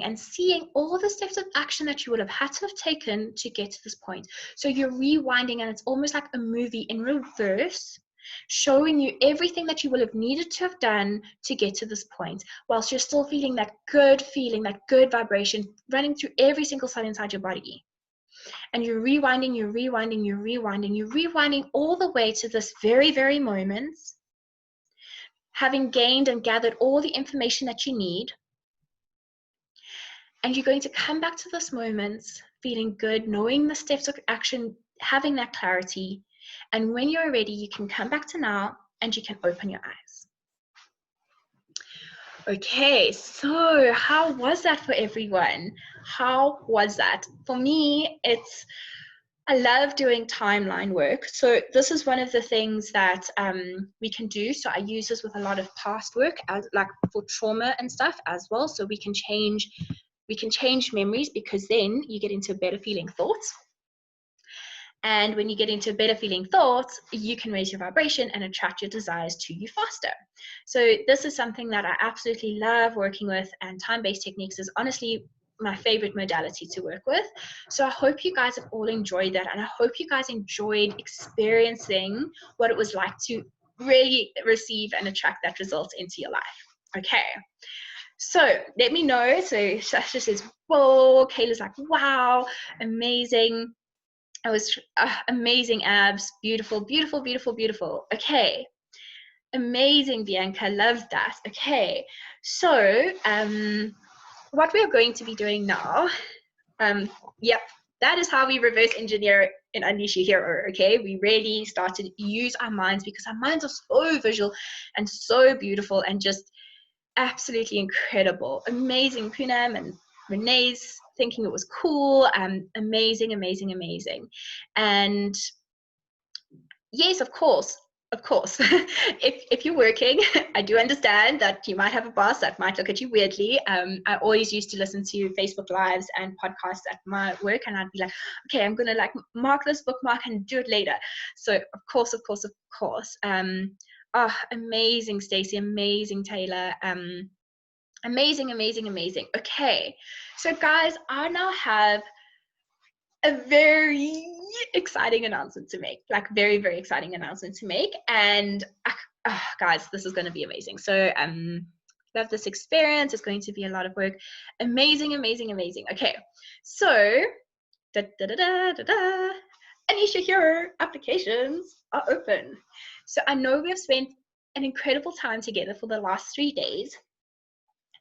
and seeing all the steps of action that you would have had to have taken to get to this point. So you're rewinding, and it's almost like a movie in reverse, showing you everything that you will have needed to have done to get to this point, whilst you're still feeling that good feeling, that good vibration running through every single cell inside your body. And you're rewinding all the way to this very, very moment, having gained and gathered all the information that you need. And you're going to come back to this moment feeling good, knowing the steps of action, having that clarity. And when you're ready, you can come back to now and you can open your eyes. Okay, so how was that for everyone? How was that? For me, I love doing timeline work. So this is one of the things that we can do. So I use this with a lot of past work, as like for trauma and stuff as well. So we can change memories, because then you get into better feeling thoughts. And when you get into better feeling thoughts, you can raise your vibration and attract your desires to you faster. So this is something that I absolutely love working with, and time-based techniques is honestly my favorite modality to work with. So I hope you guys have all enjoyed that, and I hope you guys enjoyed experiencing what it was like to really receive and attract that result into your life. Okay, so let me know. So Sasha says, whoa. Kayla's like, wow, amazing. It was amazing abs, beautiful, beautiful, beautiful, beautiful. Okay, amazing, Bianca, love that. Okay, so what we're going to be doing now, yep, that is how we reverse engineer and unleash your hero. Okay, we really started to use our minds, because our minds are so visual and so beautiful and just absolutely incredible. Amazing. Poonam and Renee's thinking it was cool. Amazing, amazing, amazing. And yes, of course, if you're working, I do understand that you might have a boss that might look at you weirdly. I always used to listen to Facebook Lives and podcasts at my work, and I'd be like, okay, I'm gonna like mark this bookmark and do it later. So of course. Oh, amazing, Stacey, amazing, Taylor. Amazing, amazing, amazing. Okay, so guys, I now have a very exciting announcement to make, like very, very exciting announcement to make. And guys, this is going to be amazing. So love this experience. It's going to be a lot of work. Amazing, amazing, amazing. Okay, so Anisha Hero applications are open. So I know we have spent an incredible time together for the last 3 days.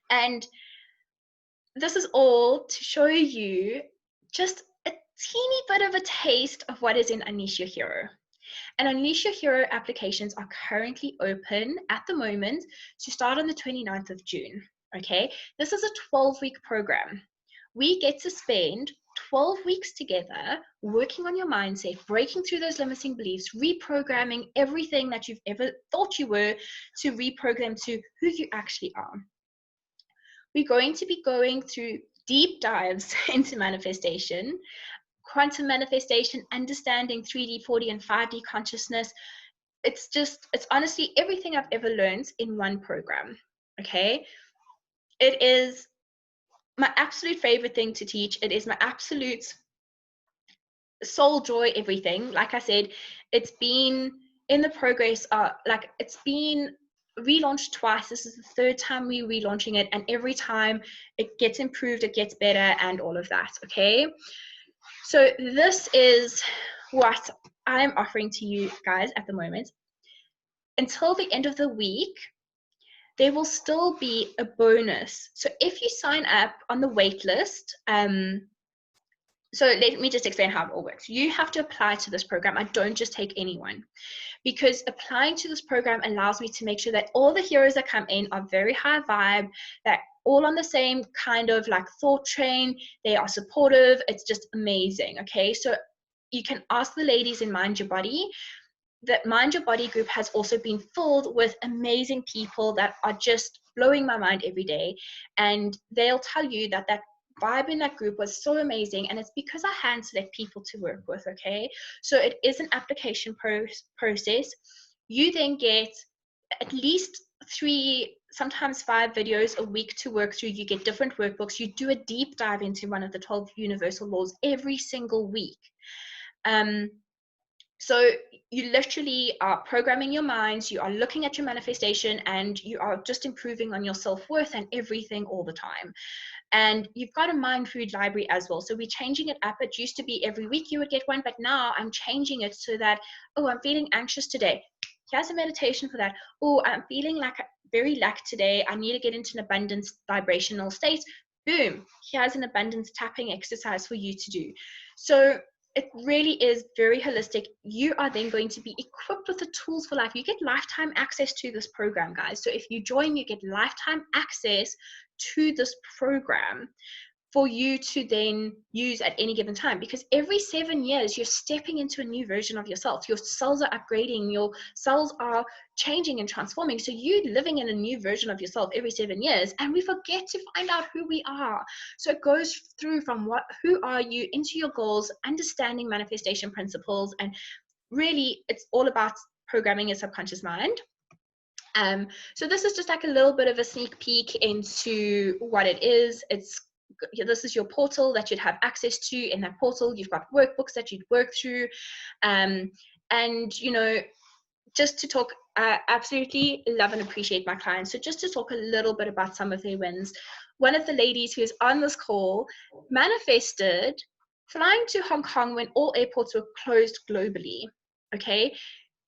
And this is all to show you just a teeny bit of a taste of what is in Unleash Your Hero. And Unleash Your Hero applications are currently open at the moment to start on the 29th of June. Okay, this is a 12-week program. We get to spend 12 weeks together working on your mindset, breaking through those limiting beliefs, reprogramming everything that you've ever thought you were to reprogram to who you actually are. We're going to be going through deep dives into manifestation, quantum manifestation, understanding 3D, 4D, and 5D consciousness. It's honestly everything I've ever learned in one program. Okay. It is my absolute favorite thing to teach. It is my absolute soul joy, everything. Like I said, it's been in the progress, it's been relaunched twice. This is the third time we're relaunching it, and every time it gets improved, it gets better, and all of that. Okay. So this is what I'm offering to you guys at the moment. Until the end of the week, there will still be a bonus. So if you sign up on the wait list, so let me just explain how it all works. You have to apply to this program. I don't just take anyone, because applying to this program allows me to make sure that all the heroes that come in are very high vibe, that all on the same kind of like thought train. They are supportive. It's just amazing. Okay, so you can ask the ladies in Mind Your Body. That Mind Your Body group has also been filled with amazing people that are just blowing my mind every day, and they'll tell you that that vibe in that group was so amazing, and it's because I hand select people to work with. Okay, so it is an application process. You then get at least 3, sometimes 5 videos a week to work through. You get different workbooks. You do a deep dive into one of the 12 universal laws every single week. So you literally are programming your minds, you are looking at your manifestation, and you are just improving on your self-worth and everything all the time. And you've got a mind food library as well. So we're changing it up. It used to be every week you would get one, but now I'm changing it so that, oh, I'm feeling anxious today. Here's a meditation for that. Oh, I'm feeling like very lack today. I need to get into an abundance vibrational state. Boom, here's an abundance tapping exercise for you to do. So it really is very holistic. You are then going to be equipped with the tools for life. You get lifetime access to this program, guys. So if you join, you get lifetime access to this program for you to then use at any given time, because every 7 years you're stepping into a new version of yourself. Your cells are upgrading, your cells are changing and transforming, so you're living in a new version of yourself every 7 years, and we forget to find out who we are. So it goes through from who are you into your goals, understanding manifestation principles, and really it's all about programming your subconscious mind. So this is just like a little bit of a sneak peek into what it is. This is your portal that you'd have access to. In that portal, you've got workbooks that you'd work through. And, you know, just to talk, I absolutely love and appreciate my clients. So just to talk a little bit about some of their wins. One of the ladies who is on this call manifested flying to Hong Kong when all airports were closed globally. Okay.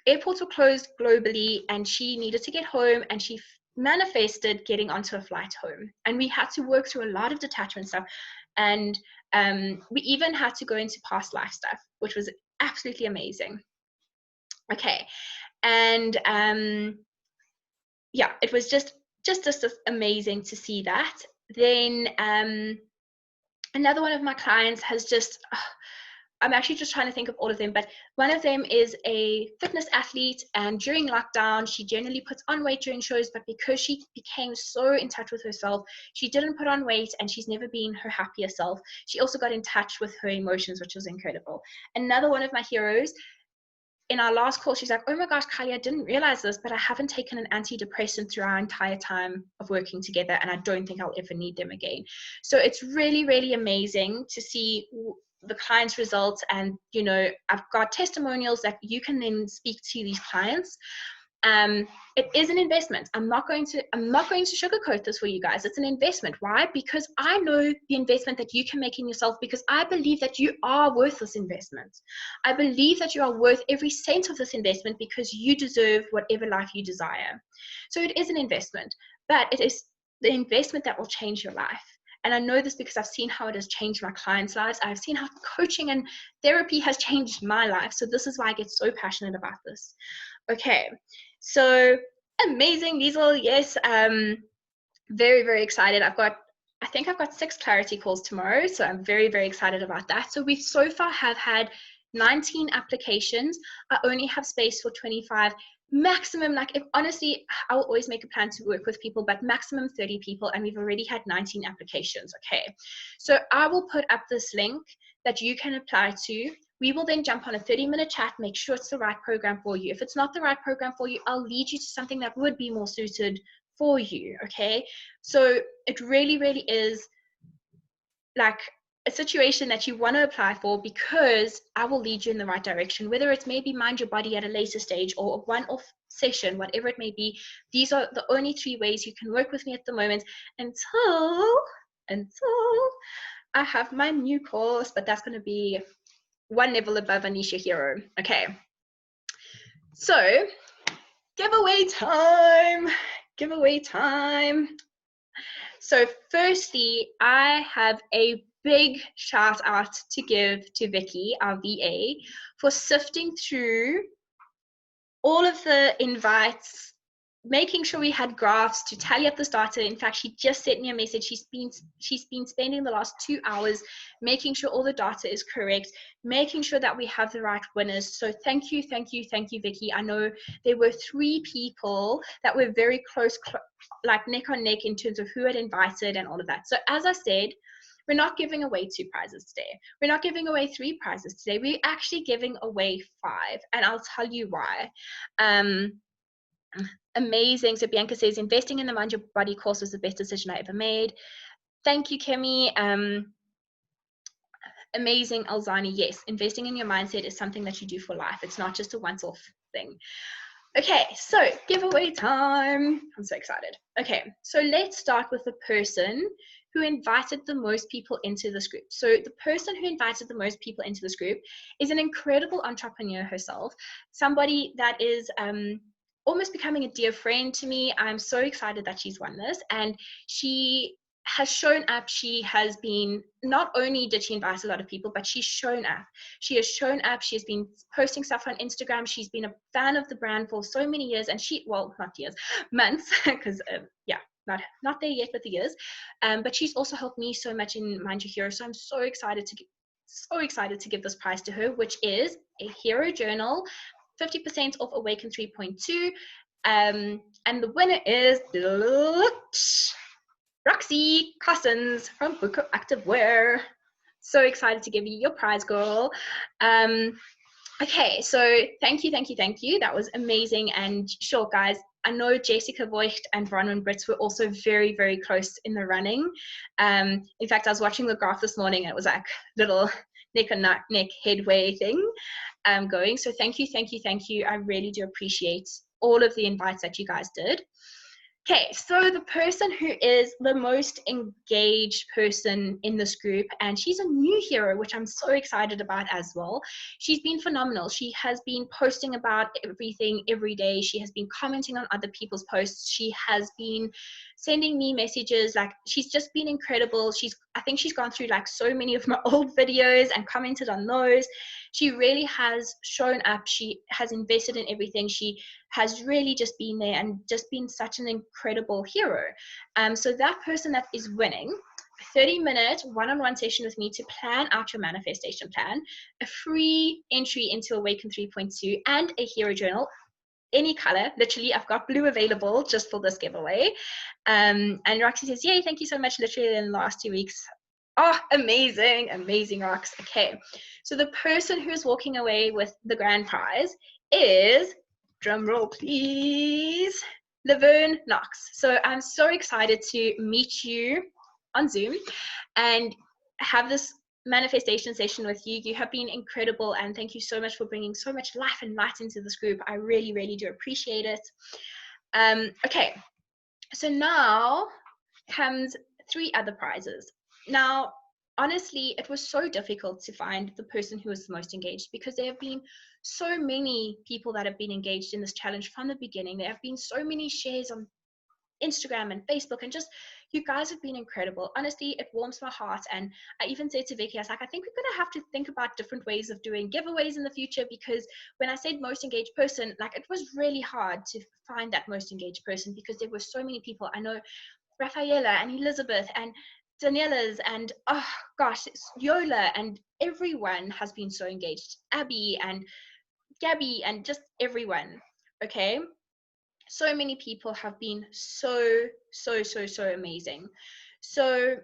Airports were closed globally, and she needed to get home, and she manifested getting onto a flight home. And we had to work through a lot of detachment stuff, and we even had to go into past life stuff, which was absolutely amazing. Okay, and yeah, it was just amazing to see that. Then another one of my clients has just I'm actually just trying to think of all of them, but one of them is a fitness athlete, and during lockdown, she generally puts on weight during shows, but because she became so in touch with herself, she didn't put on weight, and she's never been her happier self. She also got in touch with her emotions, which was incredible. Another one of my heroes, in our last call, she's like, oh my gosh, Kylie, I didn't realize this, but I haven't taken an antidepressant through our entire time of working together, and I don't think I'll ever need them again. So it's really, really amazing to see the clients' results. And, you know, I've got testimonials that you can then speak to these clients. It is an investment. I'm not going to sugarcoat this for you guys. It's an investment. Why? Because I know the investment that you can make in yourself, because I believe that you are worth this investment. I believe that you are worth every cent of this investment, because you deserve whatever life you desire. So it is an investment, but it is the investment that will change your life. And I know this because I've seen how it has changed my clients' lives. I've seen how coaching and therapy has changed my life. So this is why I get so passionate about this. Okay, so amazing, Liesel. Yes, very, very excited. I think I've got 6 clarity calls tomorrow. So I'm very, very excited about that. So we so far have had 19 applications. I only have space for 25 maximum. Like, if honestly, I'll always make a plan to work with people, but maximum 30 people, and we've already had 19 applications. Okay, so I will put up this link that you can apply to. We will then jump on a 30-minute chat, make sure it's the right program for you. If it's not the right program for you, I'll lead you to something that would be more suited for you. Okay, so it really, really is like a situation that you want to apply for, because I will lead you in the right direction, whether it's maybe mind your body at a later stage or a one-off session, whatever it may be. These are the only 3 ways you can work with me at the moment until I have my new course, but that's going to be one level above Anisha Hero. Okay, so giveaway time. So firstly, I have a big shout out to give to Vicky, our VA, for sifting through all of the invites, making sure we had graphs to tally up the data. In fact, she just sent me a message. She's been spending the last 2 hours making sure all the data is correct, making sure that we have the right winners. So thank you, Vicky. I know there were 3 people that were very close, like neck on neck in terms of who had invited and all of that. So as I said, we're not giving away 2 prizes today. We're not giving away 3 prizes today. We're actually giving away 5, and I'll tell you why. Amazing. So Bianca says, investing in the Mind Your Body course was the best decision I ever made. Thank you, Kimmy. Amazing, Alzani. Yes, investing in your mindset is something that you do for life. It's not just a once-off thing. Okay, so giveaway time. I'm so excited. Okay, so let's start with the person who invited the most people into this group. So the person who invited the most people into this group is an incredible entrepreneur herself, somebody that is almost becoming a dear friend to me. I'm so excited that she's won this, and she has shown up. She has been, not only did she invite a lot of people, but she's shown up. She has shown up. She has been posting stuff on Instagram. She's been a fan of the brand for so many years, and well, not years, months, because yeah, not there yet with the years. But she's also helped me so much in Mind Your Hero. So I'm so excited to give this prize to her, which is a hero journal, 50% off Awaken 3.2. And the winner is Roxy Cousins from Buko Activewear. So excited to give you your prize, girl. Okay, so thank you. That was amazing. And sure, guys, I know Jessica Voigt and Bronwyn Brits were also very, very close in the running. In fact, I was watching the graph this morning, and it was like little neck and neck headway thing going. So thank you. I really do appreciate all of the invites that you guys did. Okay, so the person who is the most engaged person in this group, and she's a new hero, which I'm so excited about as well. She's been phenomenal. She has been posting about everything every day. She has been commenting on other people's posts. She has been sending me messages. Like, she's just been incredible. I think she's gone through like so many of my old videos and commented on those. She really has shown up. She has invested in everything. She has really just been there and just been such an incredible hero. So that person that is winning, a 30-minute one-on-one session with me to plan out your manifestation plan, a free entry into Awaken 3.2, and a hero journal, any color. Literally, I've got blue available just for this giveaway. And Roxy says, yay, thank you so much. Literally in the last 2 weeks. Oh, amazing, Rox. Okay, so the person who's walking away with the grand prize is, drum roll please, Laverne Knox. So I'm so excited to meet you on Zoom and have this manifestation session with you. You have been incredible, and thank you so much for bringing so much life and light into this group. I really, really do appreciate it. Okay, so now comes 3 other prizes. Now, honestly, it was so difficult to find the person who was the most engaged, because there have been so many people that have been engaged in this challenge from the beginning. There have been so many shares on Instagram and Facebook, and just You guys have been incredible. Honestly, it warms my heart. And I even said to Vicky, I was like, I think we're going to have to think about different ways of doing giveaways in the future, because when I said most engaged person, like, it was really hard to find that most engaged person, because there were so many people. I know Rafaela and Elizabeth and Daniela's and, oh gosh, it's Yola, and everyone has been so engaged. Abby and Gabby and just everyone. Okay. So many people have been so amazing. So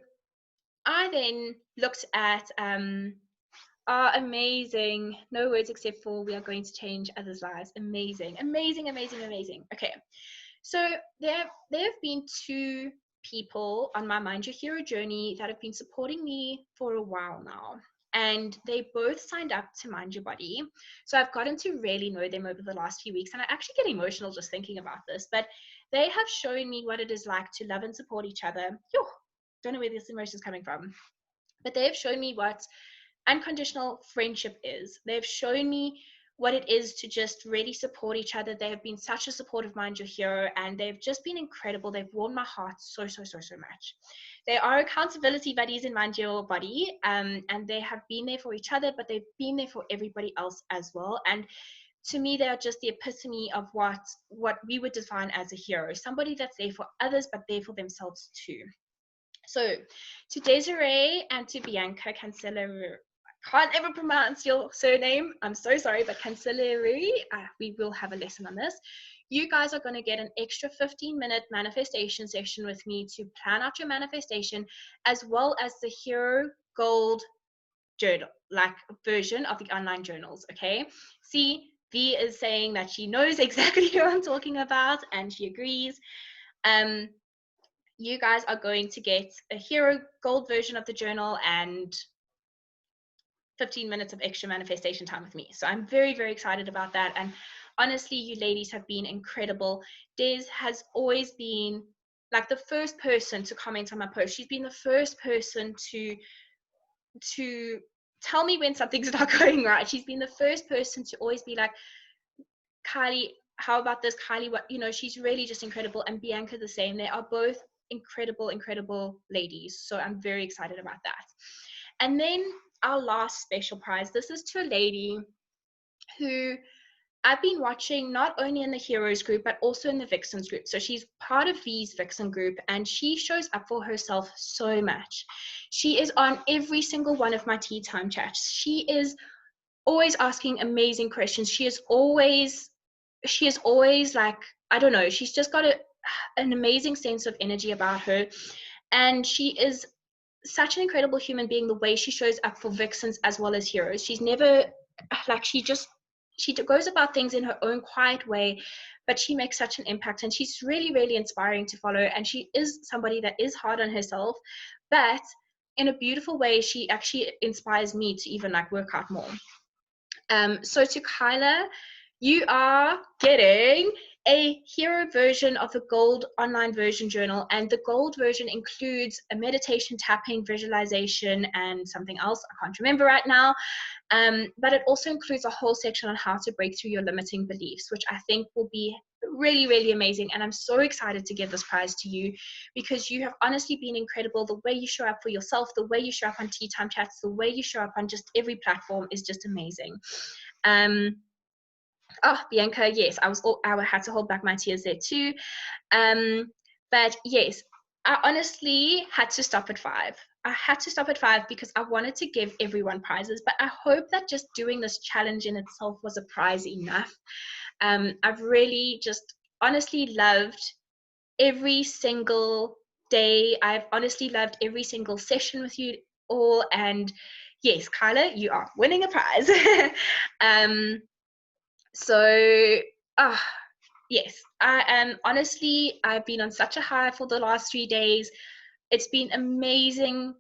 I then looked at our amazing, no words except for we are going to change others' lives. Amazing. Okay. So there have been two people on my Mind Your Hero journey that have been supporting me for a while now. And they both signed up to Mind Your Body. So I've gotten to really know them over the last few weeks. And I actually get emotional just thinking about this. But they have shown me what it is like to love and support each other. Don't know where this emotion is coming from. But they have shown me what unconditional friendship is. They've shown me what it is to just really support each other. They have been such a supportive Mind Your Hero, and they've just been incredible. They've warmed my heart so much. They are accountability buddies in Mind Your Body, and they have been there for each other, but they've been there for everybody else as well. And to me, they are just the epitome of what we would define as a hero, somebody that's there for others, but there for themselves too. So to Desiree and to Bianca Cancelleri, I can't ever pronounce your surname, I'm so sorry, but Cancelleri, we will have a lesson on this. You guys are going to get an extra 15-minute manifestation session with me to plan out your manifestation, as well as the Hero Gold journal, like version of the online journals, okay? See, V is saying that she knows exactly who I'm talking about, and she agrees. You guys are going to get a Hero Gold version of the journal and 15 minutes of extra manifestation time with me. So I'm very excited about that. And honestly, you ladies have been incredible. Des has always been like the first person to comment on my post. She's been the first person to tell me when something's not going right. She's been the first person to always be like, Kylie, how about this? Kylie, what, she's really just incredible. And Bianca the same. They are both incredible ladies. So I'm very excited about that. And then our last special prize. This is to a lady who I've been watching not only in the Heroes group, but also in the Vixens group. So she's part of V's Vixen group, and she shows up for herself so much. She is on every single one of my tea time chats. She is always asking amazing questions. She is always like, I don't know, she's just got an amazing sense of energy about her. And she is such an incredible human being, the way she shows up for Vixens as well as Heroes. She's never like, she goes about things in her own quiet way, but she makes such an impact, and she's really inspiring to follow. And she is somebody that is hard on herself, but in a beautiful way. She actually inspires me to even like work out more. So to Kyla, you are getting a hero version of the gold online version journal, and the gold version includes a meditation, tapping, visualization, and something else I can't remember right now. But it also includes a whole section on how to break through your limiting beliefs, which I think will be really amazing. And I'm so excited to give this prize to you, because you have honestly been incredible. The way you show up for yourself, the way you show up on tea time chats, the way you show up on just every platform is just amazing. Bianca, yes, I had to hold back my tears there too. But yes, I honestly had to stop at 5. I had to stop at 5 because I wanted to give everyone prizes, but I hope that just doing this challenge in itself was a prize enough. I've really just honestly loved every single day. I've honestly loved every single session with you all. And yes, Kyla, you are winning a prize. So, yes, I am honestly, I've been on such a high for the last 3 days. It's been amazing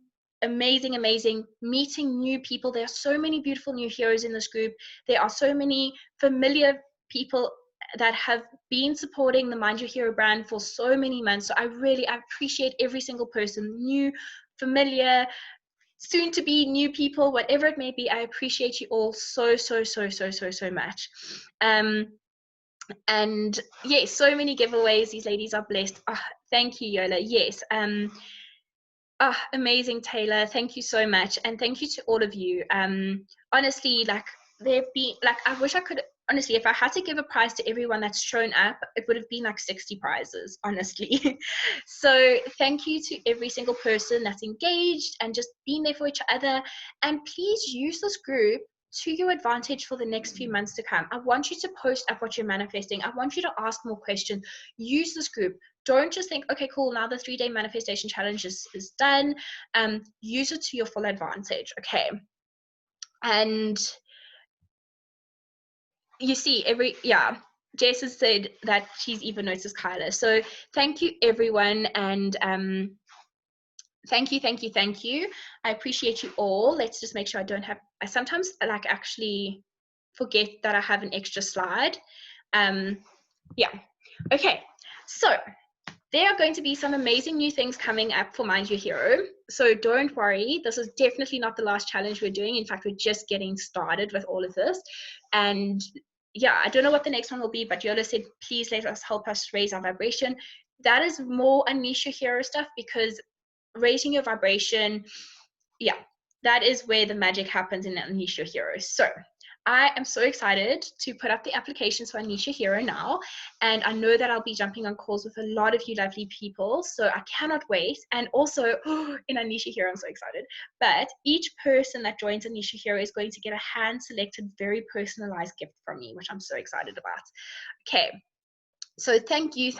meeting new people. There are so many beautiful new heroes in this group. There are so many familiar people that have been supporting the Mind Your Hero brand for so many months. So I appreciate every single person, new, familiar, soon to be new people, whatever it may be. I appreciate you all so much. And yes, so many giveaways. These ladies are blessed. Oh, thank you, Yola. Yes. Amazing, Taylor. Thank you so much. And thank you to all of you. Honestly, like there've been like I wish I could honestly, if I had to give a prize to everyone that's shown up, it would have been like 60 prizes, honestly. So thank you to every single person that's engaged and just being there for each other. And please use this group to your advantage for the next few months to come. I want you to post up what you're manifesting. I want you to ask more questions. Use this group. Don't just think, okay, cool, now the 3-day manifestation challenge is done. Use it to your full advantage, okay? And you see, Jess has said that she's even noticed Kyla. So thank you, everyone, and thank you. I appreciate you all. Let's just make sure I sometimes like actually forget that I have an extra slide. Yeah, okay, so there are going to be some amazing new things coming up for Mind Your Hero. So don't worry, this is definitely not the last challenge we're doing. In fact, we're just getting started with all of this. And yeah, I don't know what the next one will be, but Yola said, please help us raise our vibration. That is more Unleash Your Hero stuff, because raising your vibration, yeah, that is where the magic happens in Unleash Your Hero. So I am so excited to put up the applications for Unleash Your Hero now. And I know that I'll be jumping on calls with a lot of you lovely people. So I cannot wait. And also in Unleash Your Hero, I'm so excited. But each person that joins Unleash Your Hero is going to get a hand-selected, very personalized gift from me, which I'm so excited about. Okay. So thank you.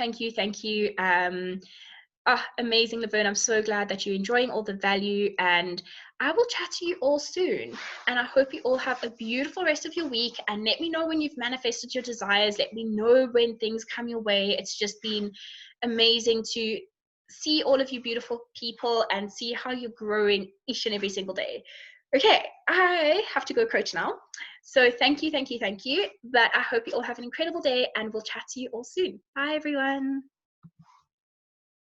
Amazing, Laverne. I'm so glad that you're enjoying all the value, and I will chat to you all soon. And I hope you all have a beautiful rest of your week, and let me know when you've manifested your desires. Let me know when things come your way. It's just been amazing to see all of you beautiful people and see how you're growing each and every single day. Okay, I have to go coach now. So thank you. But I hope you all have an incredible day, and we'll chat to you all soon. Bye, everyone.